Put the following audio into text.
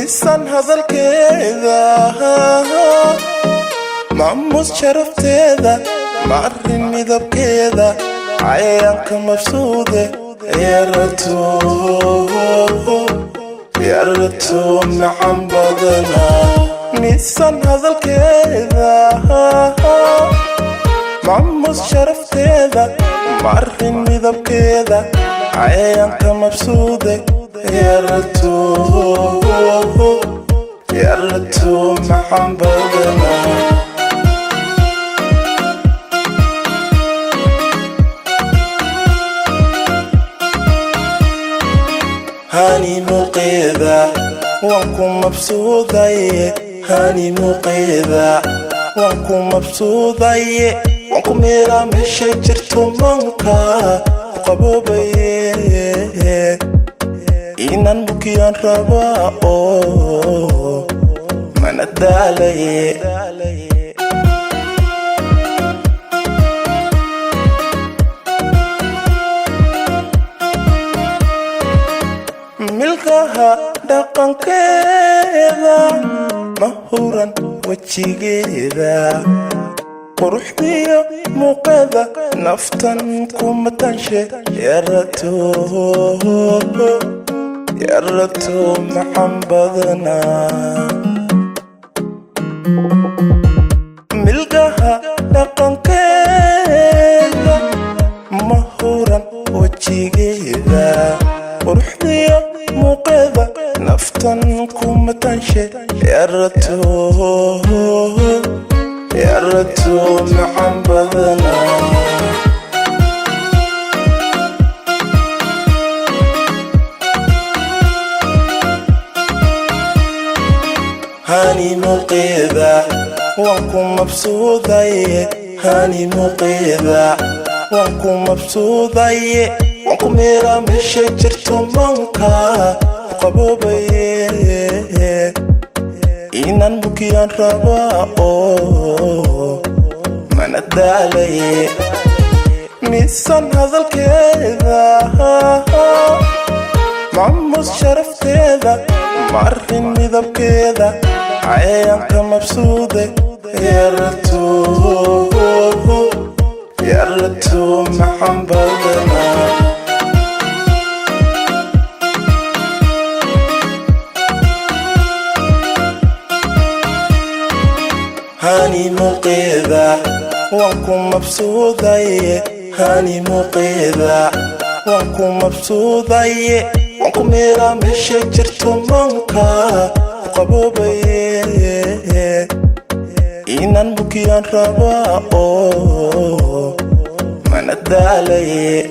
miisan hadalkeeda maamus sharafteeda ma arrin midabkeeda cayaanka mabsuude yaratu macaan badana miisan hadalkeeda maamus sharafteeda ma arrin midabkeeda cayaanka mabsuude yaratu macaan badana هاني مقيدة وانكم مبسوطة هاني مقيدة وانكم مبسوطة وانكم ميرا مشي جرتو منكا قبوبي إنان بكيان ربا من الدالي milkaha dhaqankeeda mahuran wajigeeda quruxdiyo muuqeeda naftan kuma tanshe yaratu macaan badana milkaha dhaqankeeda mahuran wajigeeda quruxdiyo muuqeeda naftan kuma tanshe yaratu macaan badana هاني مقيدة وانكم مبسوطة هاني مقيدة وانكم مبسوطة وانكم ميرا مشي جرتو منكا قبوبي إنان بكيان ربا من الدالي ميسان هذا الكذا معموس شرفتيذا معرفين مذاب كذا عيانك مبسوطة yaratu macaan badana هاني مقيدة وانكم مبسوطة هاني مقيدة وانكم مبسوطة وانكم ميرا مشي جرتو منكا قبوبي إنان بكيان ربا من الدالي